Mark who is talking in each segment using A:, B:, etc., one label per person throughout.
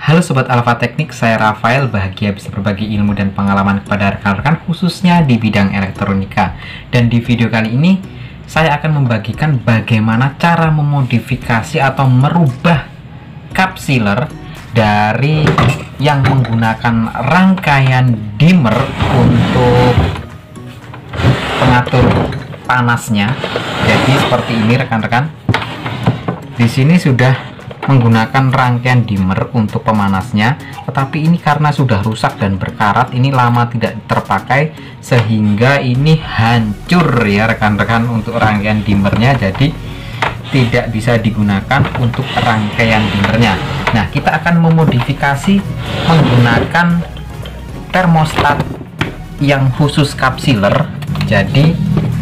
A: Halo Sobat Alfa Teknik, saya Rafael, bahagia bisa berbagi ilmu dan pengalaman kepada rekan-rekan khususnya di bidang elektronika. Dan di video kali ini, saya akan membagikan bagaimana cara memodifikasi atau merubah cup sealer dari yang menggunakan rangkaian dimmer untuk pengatur panasnya. Jadi seperti ini rekan-rekan. Di sini sudah menggunakan rangkaian dimmer untuk pemanasnya, tetapi ini karena sudah rusak dan berkarat, ini lama tidak terpakai sehingga ini hancur ya rekan-rekan untuk rangkaian dimmernya, jadi tidak bisa digunakan untuk rangkaian dimmernya. Nah, kita akan memodifikasi menggunakan termostat yang khusus cup sealer. Jadi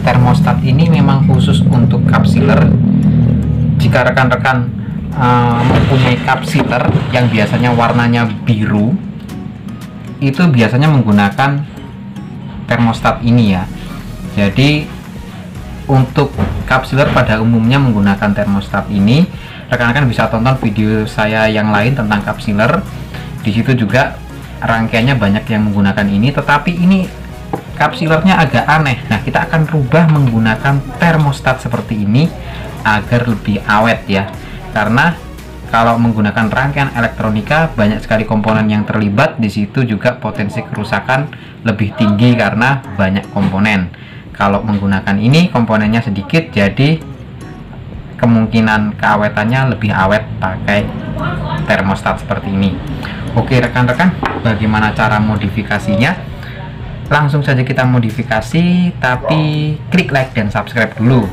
A: termostat ini memang khusus untuk cup sealer. Jika rekan-rekan mempunyai cup sealer yang biasanya warnanya biru, itu biasanya menggunakan termostat ini ya. Jadi untuk cup sealer pada umumnya menggunakan termostat ini. Rekan-rekan bisa tonton video saya yang lain tentang cup sealer. Di situ juga rangkaiannya banyak yang menggunakan ini, tetapi ini cup sealernya agak aneh. Nah, kita akan rubah menggunakan termostat seperti ini agar lebih awet ya. Karena kalau menggunakan rangkaian elektronika banyak sekali komponen yang terlibat, di situ juga potensi kerusakan lebih tinggi karena banyak komponen. Kalau menggunakan ini komponennya sedikit, jadi kemungkinan keawetannya lebih awet pakai termostat seperti ini. Oke rekan-rekan, bagaimana cara modifikasinya? Langsung saja kita modifikasi, tapi klik like dan subscribe dulu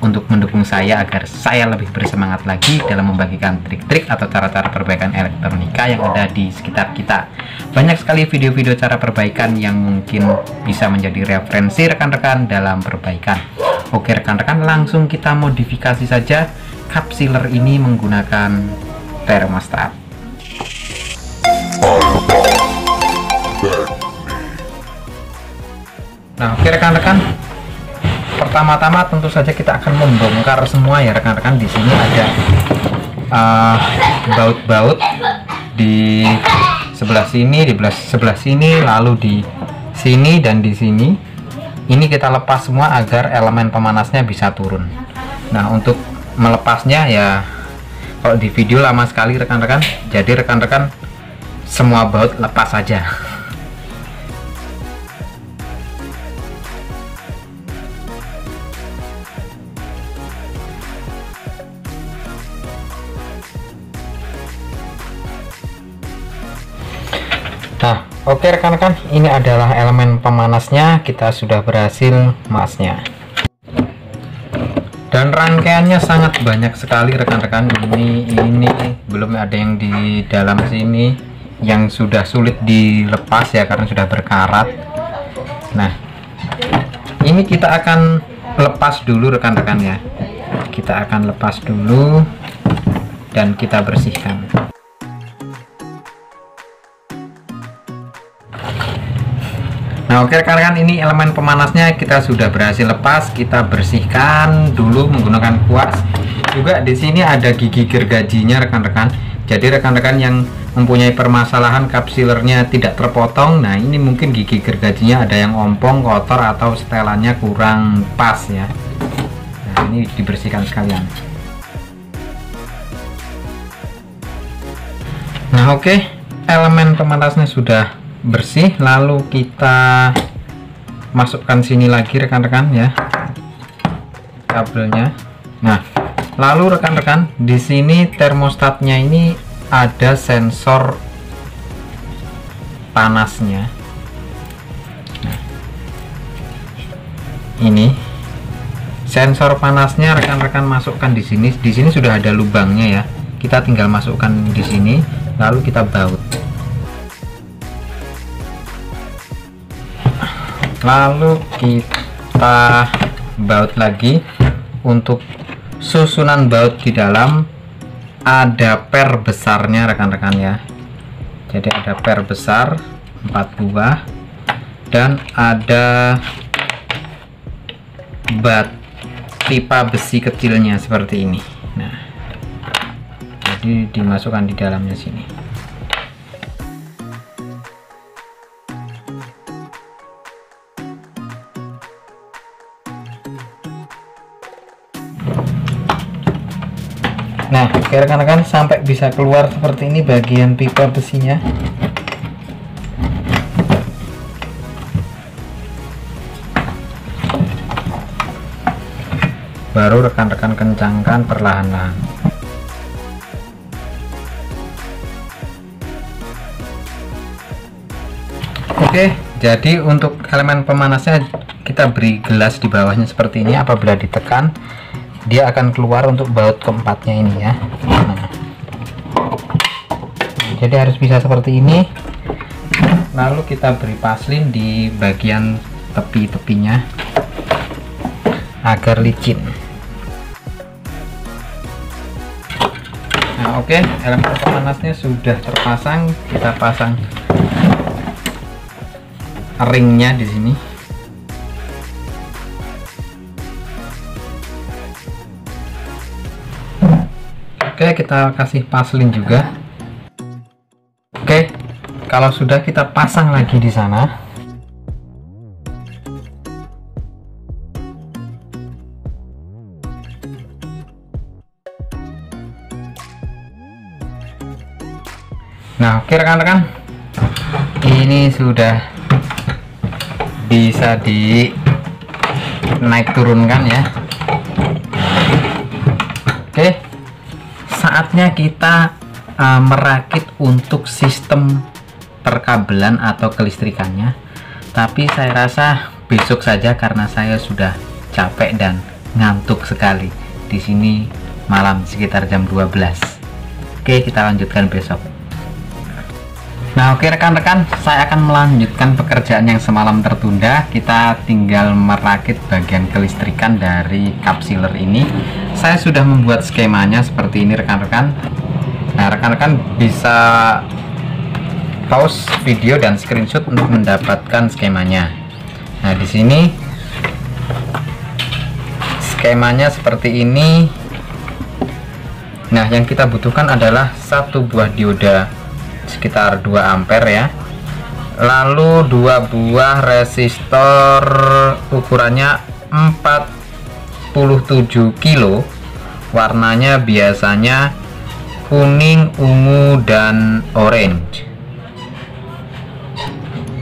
A: untuk mendukung saya agar saya lebih bersemangat lagi dalam membagikan trik-trik atau cara-cara perbaikan elektronika yang ada di sekitar kita. Banyak sekali video-video cara perbaikan yang mungkin bisa menjadi referensi rekan-rekan dalam perbaikan. Oke rekan-rekan, langsung kita modifikasi saja cup sealer ini menggunakan termostat. Nah, oke rekan-rekan, pertama-tama tentu saja kita akan membongkar semua ya rekan-rekan. Di sini ada baut-baut di sebelah sini, di sebelah sini, lalu di sini dan di sini. Ini kita lepas semua agar elemen pemanasnya bisa turun. Nah, untuk melepasnya ya kalau di video lama sekali rekan-rekan. Jadi rekan-rekan semua baut lepas saja. Nah, oke rekan-rekan, ini adalah elemen pemanasnya. Kita sudah berhasil masnya. Dan rangkaiannya sangat banyak sekali rekan-rekan. Ini belum ada yang di dalam sini yang sudah sulit dilepas ya karena sudah berkarat. Nah, ini kita akan lepas dulu rekan-rekan ya. Kita akan lepas dulu dan kita bersihkan. Nah, oke rekan-rekan, ini elemen pemanasnya kita sudah berhasil lepas. Kita bersihkan dulu menggunakan kuas. Juga di sini ada gigi gergajinya rekan-rekan. Jadi rekan-rekan yang mempunyai permasalahan cup sealernya tidak terpotong, nah ini mungkin gigi gergajinya ada yang ompong, kotor atau setelannya kurang pas ya. Nah, ini dibersihkan sekalian. Nah, oke, elemen pemanasnya sudah bersih, lalu kita masukkan sini lagi rekan-rekan ya kabelnya. Nah, lalu rekan-rekan di sini termostatnya ini ada sensor panasnya. Nah, ini sensor panasnya rekan-rekan masukkan di sini. Di sini sudah ada lubangnya ya. Kita tinggal masukkan di sini, lalu kita baut. Lalu kita baut lagi. Untuk susunan baut di dalam ada per besarnya rekan-rekan ya. Jadi ada per besar 4 buah dan ada pipa besi kecilnya seperti ini. Nah, jadi dimasukkan di dalamnya sini. Nah, rekan-rekan, sampai bisa keluar seperti ini bagian pipa besinya. Baru rekan-rekan kencangkan perlahan-lahan. Oke, jadi untuk elemen pemanasnya kita beri gelas di bawahnya seperti ini. Apabila ditekan, dia akan keluar untuk baut keempatnya ini ya. Nah, jadi harus bisa seperti ini. Lalu kita beri paslin di bagian tepi-tepinya agar licin. Nah, oke, elemen pemanasnya sudah terpasang. Kita pasang ringnya di sini. Oke, kita kasih paslin juga. Oke, kalau sudah kita pasang lagi di sana. Nah, oke rekan-rekan, ini sudah bisa di naik turunkan ya. Oke, saatnya kita merakit untuk sistem perkabelan atau kelistrikannya, tapi saya rasa besok saja karena saya sudah capek dan ngantuk sekali. Di sini malam sekitar jam 12. Oke, kita lanjutkan besok. Nah, oke rekan-rekan, saya akan melanjutkan pekerjaan yang semalam tertunda. Kita tinggal merakit bagian kelistrikan dari cup sealer ini. Saya sudah membuat skemanya seperti ini rekan-rekan. Nah, rekan-rekan bisa pause video dan screenshot untuk mendapatkan skemanya. Nah, di sini skemanya seperti ini. Nah, yang kita butuhkan adalah satu buah dioda sekitar 2 ampere ya, lalu 2 buah resistor ukurannya 47 kilo, warnanya biasanya kuning, ungu, dan orange,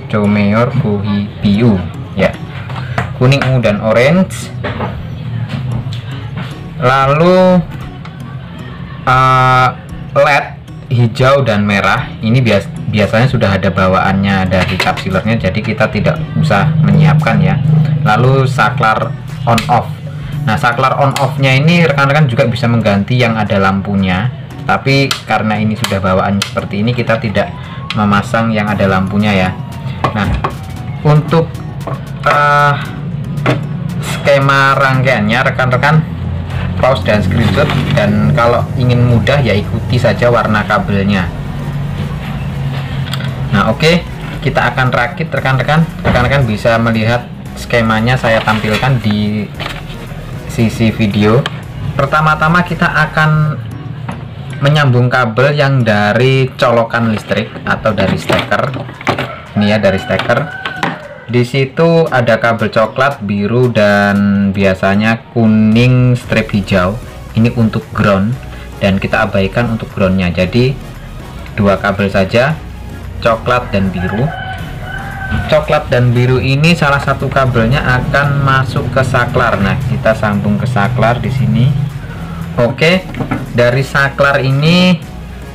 A: Chomeor biu ya, kuning, ungu, dan orange. Lalu LED hijau dan merah, ini biasanya sudah ada bawaannya dari cup sealernya, jadi kita tidak usah menyiapkan ya. Lalu saklar on off. Nah, saklar on off nya ini rekan-rekan juga bisa mengganti yang ada lampunya, tapi karena ini sudah bawaan seperti ini, kita tidak memasang yang ada lampunya ya. Nah, untuk skema rangkaiannya rekan-rekan pause dan screenshot, dan kalau ingin mudah ya ikuti saja warna kabelnya. Nah, oke, kita akan rakit rekan-rekan. Rekan-rekan bisa melihat skemanya saya tampilkan di sisi video. Pertama-tama kita akan menyambung kabel yang dari colokan listrik atau dari steker. Ini ya, dari steker. Di situ ada kabel coklat, biru, dan biasanya kuning strip hijau. Ini untuk ground dan kita abaikan untuk groundnya. Jadi 2 kabel saja, coklat dan biru. Coklat dan biru ini salah satu kabelnya akan masuk ke saklar. Nah, kita sambung ke saklar di sini. Oke, dari saklar ini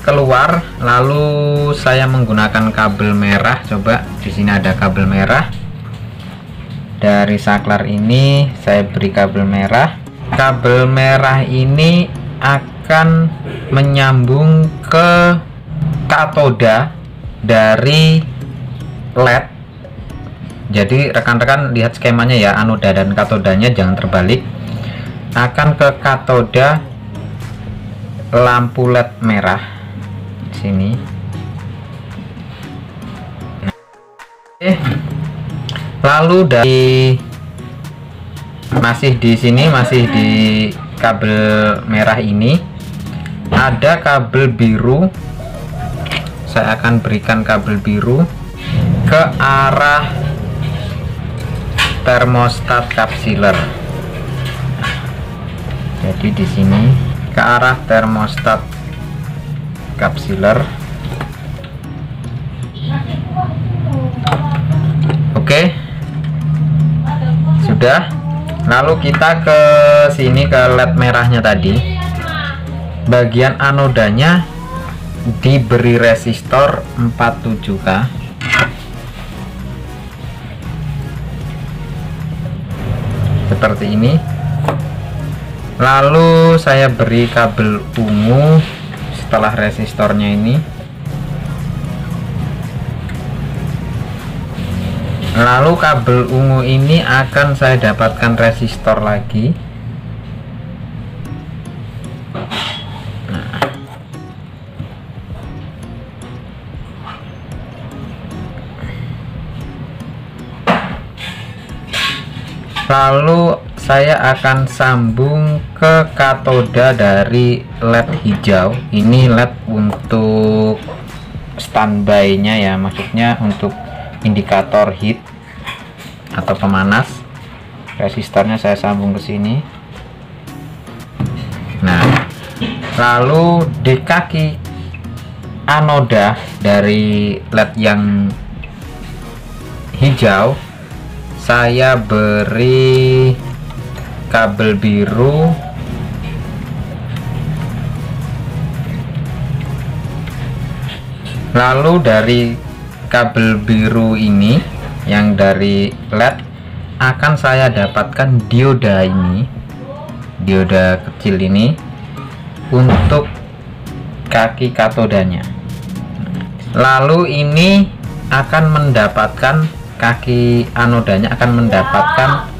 A: keluar, lalu saya menggunakan kabel merah. Coba di sini ada kabel merah. Dari saklar ini saya beri kabel merah. Kabel merah ini akan menyambung ke katoda dari LED. Jadi rekan-rekan lihat skemanya ya, anoda dan katodanya jangan terbalik. Akan ke katoda lampu LED merah di sini. Oke. Lalu dari masih di sini, masih di kabel merah ini ada kabel biru. Saya akan berikan kabel biru ke arah termostat cup sealer. Jadi di sini ke arah termostat kapsiler. Oke, sudah. Lalu kita ke sini, ke LED merahnya tadi. Bagian anodanya diberi resistor 47K. Seperti ini. Lalu saya beri kabel ungu setelah resistornya ini. Lalu kabel ungu ini akan saya dapatkan resistor lagi. Lalu saya akan sambung ke katoda dari LED hijau. Ini LED untuk standby-nya ya, maksudnya untuk indikator heat atau pemanas. Resistornya saya sambung ke sini. Nah, lalu di kaki anoda dari LED yang hijau saya beri kabel biru. Lalu dari kabel biru ini yang dari LED akan saya dapatkan dioda ini, dioda kecil ini untuk kaki katodanya. Lalu ini akan mendapatkan, kaki anodanya akan mendapatkan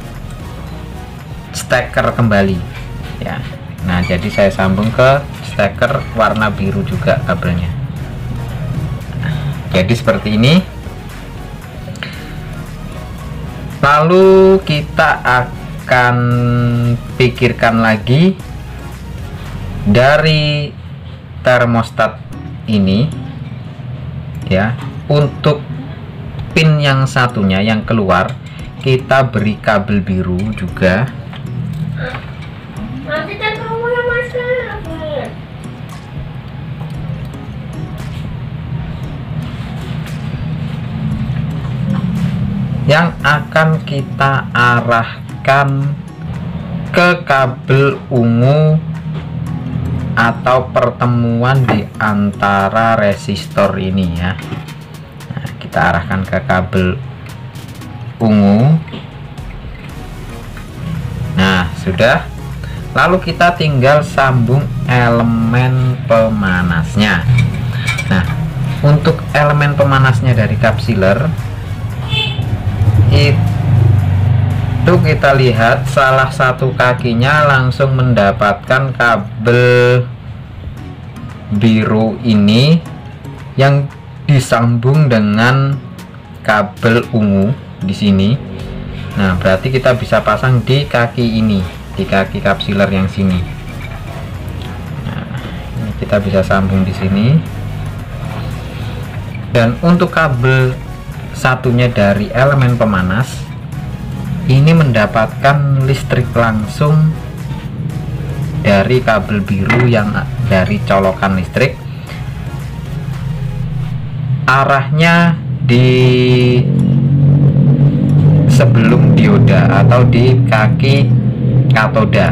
A: steker kembali ya. Nah, jadi saya sambung ke steker warna biru juga kabelnya. Jadi seperti ini. Lalu kita akan pikirkan lagi dari termostat ini ya, untuk pin yang satunya yang keluar kita beri kabel biru juga.
B: Nanti kan kamu yang masak.
A: Yang akan kita arahkan ke kabel ungu atau pertemuan di antara resistor ini ya. Nah, kita arahkan ke kabel ungu. Nah, sudah. Lalu kita tinggal sambung elemen pemanasnya. Nah, untuk elemen pemanasnya dari kapsiler itu kita lihat salah satu kakinya langsung mendapatkan kabel biru ini yang disambung dengan kabel ungu di sini. Nah, berarti kita bisa pasang di kaki ini, di kaki kapsiler yang sini. Nah, ini kita bisa sambung di sini. Dan untuk kabel satunya dari elemen pemanas ini mendapatkan listrik langsung dari kabel biru yang dari colokan listrik. Arahnya di sebelum dioda atau di kaki katoda,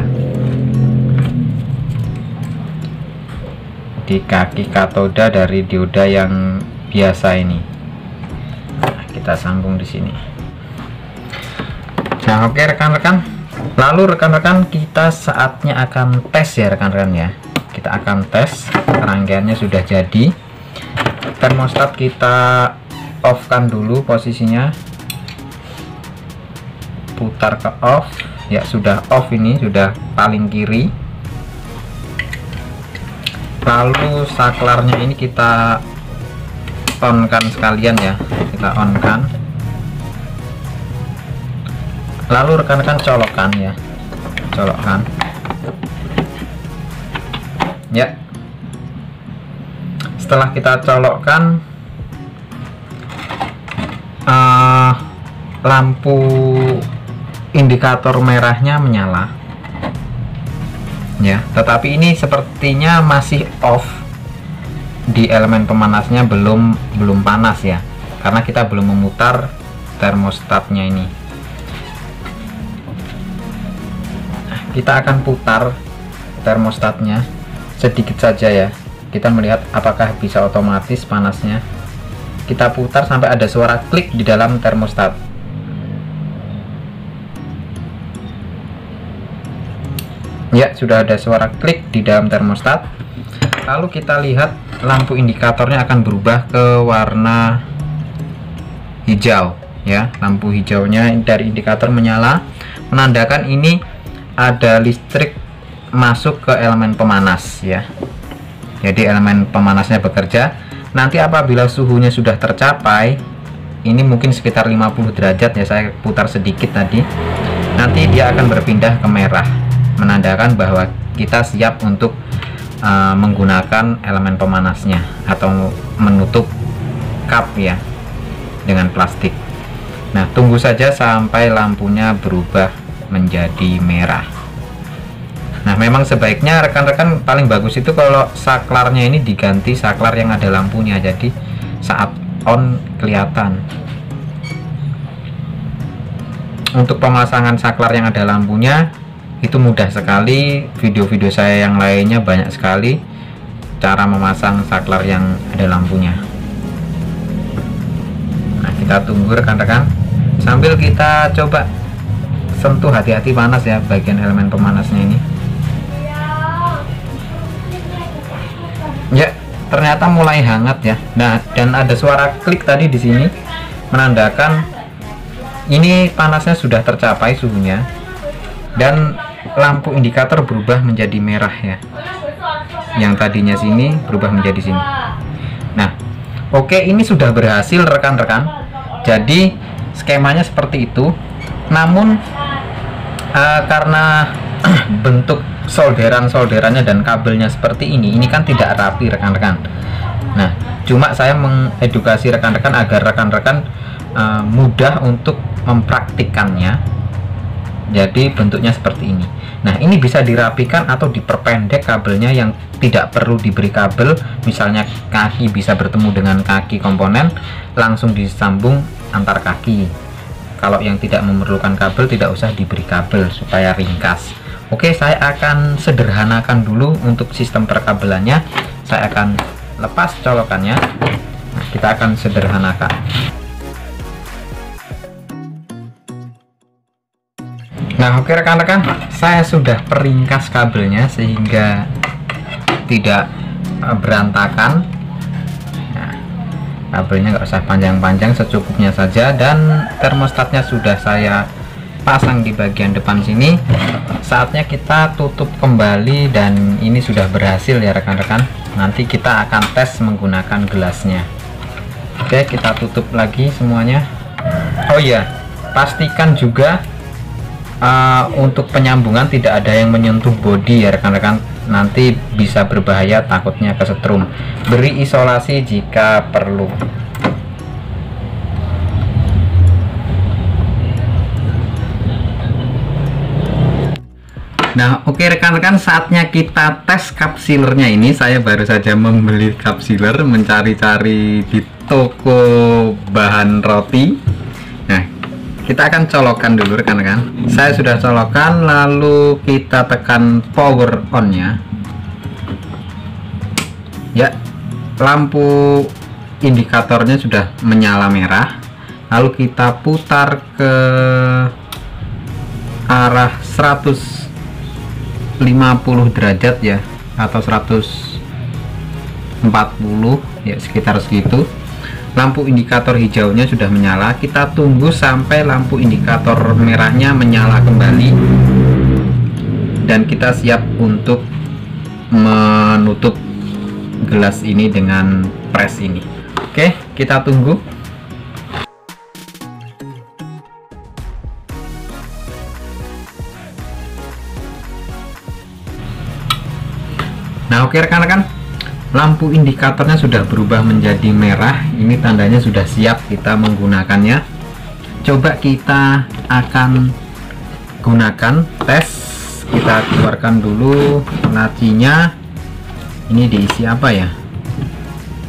A: di kaki katoda dari dioda yang biasa ini. Nah, kita sambung di sini. Nah, oke rekan-rekan, lalu rekan-rekan kita saatnya akan tes ya rekan-rekan ya. Kita akan tes, rangkaiannya sudah jadi. Termostat kita off kan dulu posisinya, putar ke off ya, sudah off, ini sudah paling kiri. Lalu saklarnya ini kita on kan sekalian ya, kita on kan. Lalu rekan-rekan colokkan ya, colokkan ya. Setelah kita colokkan, lampu indikator merahnya menyala. ya, tetapi ini sepertinya masih off. Di elemen pemanasnya belum panas ya, karena kita belum memutar termostatnya ini. Nah, kita akan putar termostatnya sedikit saja ya, kita melihat apakah bisa otomatis panasnya. Kita putar sampai ada suara klik di dalam termostat. Ya, sudah ada suara klik di dalam termostat. Lalu kita lihat lampu indikatornya akan berubah ke warna hijau ya. Lampu hijaunya dari indikator menyala, menandakan ini ada listrik masuk ke elemen pemanas ya. Jadi elemen pemanasnya bekerja. Nanti apabila suhunya sudah tercapai, ini mungkin sekitar 50 derajat ya, saya putar sedikit tadi, nanti dia akan berpindah ke merah, menandakan bahwa kita siap untuk menggunakan elemen pemanasnya atau menutup cup ya dengan plastik. Nah, tunggu saja sampai lampunya berubah menjadi merah. Nah, memang sebaiknya rekan-rekan paling bagus itu kalau saklarnya ini diganti saklar yang ada lampunya, jadi saat on kelihatan. Untuk pemasangan saklar yang ada lampunya itu mudah sekali, video-video saya yang lainnya banyak sekali cara memasang saklar yang ada lampunya. Nah, kita tunggu rekan-rekan sambil kita coba sentuh, hati-hati panas ya bagian elemen pemanasnya ini. Ya, ternyata mulai hangat ya. Nah, dan ada suara klik tadi di sini menandakan ini panasnya sudah tercapai suhunya, dan lampu indikator berubah menjadi merah ya. Yang tadinya sini berubah menjadi sini. Nah, oke, ini sudah berhasil rekan-rekan. Jadi skemanya seperti itu. Namun karena bentuk solderannya dan kabelnya seperti ini kan tidak rapi rekan-rekan. Nah, cuma saya mengedukasi rekan-rekan agar rekan-rekan mudah untuk mempraktikkannya. Jadi bentuknya seperti ini. Nah, ini bisa dirapikan atau diperpendek kabelnya yang tidak perlu diberi kabel. Misalnya kaki bisa bertemu dengan kaki komponen, langsung disambung antar kaki. Kalau yang tidak memerlukan kabel tidak usah diberi kabel supaya ringkas. Oke, saya akan sederhanakan dulu untuk sistem perkabelannya. Saya akan lepas colokannya. Nah, kita akan sederhanakan. Nah, oke rekan-rekan, saya sudah peringkas kabelnya sehingga tidak berantakan. Nah, kabelnya nggak usah panjang-panjang, secukupnya saja, dan termostatnya sudah saya pasang di bagian depan sini. Saatnya kita tutup kembali, dan ini sudah berhasil ya rekan-rekan. Nanti kita akan tes menggunakan gelasnya. Oke, kita tutup lagi semuanya. Oh iya, pastikan juga untuk penyambungan tidak ada yang menyentuh bodi ya rekan-rekan, nanti bisa berbahaya, takutnya kesetrum. Beri isolasi jika perlu. Nah, oke rekan-rekan, saatnya kita tes kapsilernya ini. Saya baru saja membeli kapsiler, mencari-cari di toko bahan roti. Nah, kita akan colokkan dulu rekan-rekan. Saya sudah colokkan, lalu kita tekan power on nya ya. Lampu indikatornya sudah menyala merah, lalu kita putar ke arah 150 derajat ya, atau 140 ya, sekitar segitu. Lampu indikator hijaunya sudah menyala. Kita tunggu sampai lampu indikator merahnya menyala kembali, dan kita siap untuk menutup gelas ini dengan press ini. Oke, kita tunggu. Nah, oke rekan-rekan, lampu indikatornya sudah berubah menjadi merah. Ini tandanya sudah siap kita menggunakannya. Coba kita akan gunakan tes kita keluarkan dulu lacinya. Ini diisi apa ya?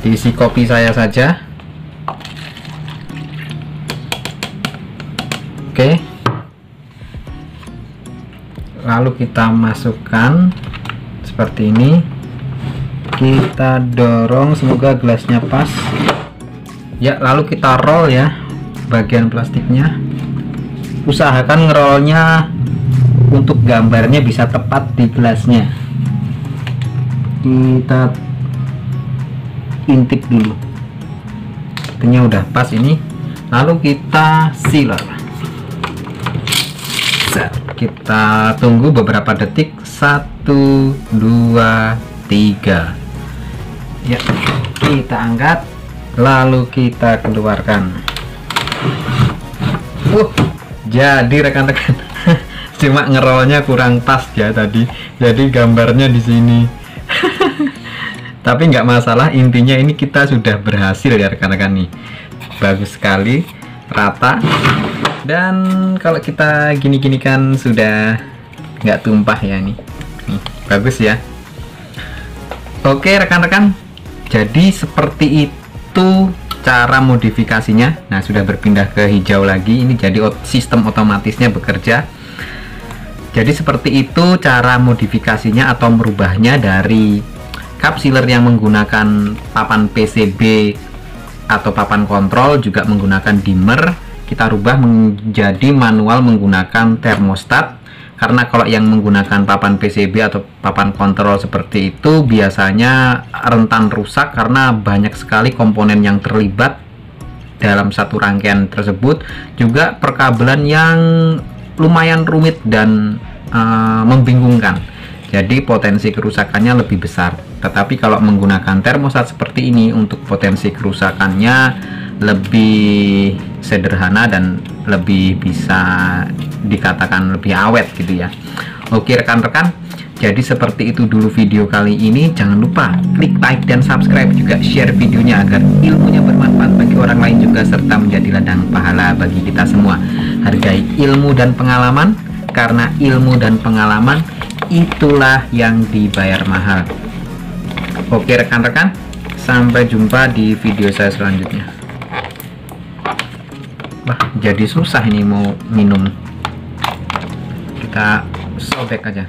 A: Diisi kopi saya saja. Oke, lalu kita masukkan seperti ini, kita dorong, semoga gelasnya pas ya. Lalu kita roll ya bagian plastiknya. Usahakan ngerollnya untuk gambarnya bisa tepat di gelasnya. Kita intip dulu, artinya udah pas ini. Lalu kita sealer. Kita tunggu beberapa detik. 1, 2, 3 ya. Kita angkat, lalu kita keluarkan. Jadi rekan-rekan, cuma ngerollnya kurang pas ya tadi, jadi gambarnya di sini. Tapi nggak masalah, intinya ini kita sudah berhasil ya rekan-rekan nih. Bagus sekali, rata. Dan kalau kita gini-gini kan sudah nggak tumpah ya nih. Bagus ya. Oke rekan-rekan, jadi seperti itu cara modifikasinya. Nah, sudah berpindah ke hijau lagi. Ini jadi sistem otomatisnya bekerja. Jadi seperti itu cara modifikasinya atau merubahnya dari cup sealer yang menggunakan papan PCB atau papan kontrol, juga menggunakan dimmer, kita rubah menjadi manual menggunakan termostat. Karena kalau yang menggunakan papan PCB atau papan kontrol seperti itu biasanya rentan rusak karena banyak sekali komponen yang terlibat dalam satu rangkaian tersebut, juga perkabelan yang lumayan rumit dan membingungkan. Jadi potensi kerusakannya lebih besar. Tetapi kalau menggunakan termostat seperti ini, untuk potensi kerusakannya lebih sederhana dan lebih bisa dikatakan lebih awet gitu ya. Oke rekan-rekan, jadi seperti itu dulu video kali ini. Jangan lupa klik like dan subscribe, juga share videonya agar ilmunya bermanfaat bagi orang lain juga, serta menjadi ladang pahala bagi kita semua. Hargai ilmu dan pengalaman, karena ilmu dan pengalaman itulah yang dibayar mahal. Oke rekan-rekan, sampai jumpa di video saya selanjutnya. Wah, jadi susah ini mau minum. Kita sobek aja.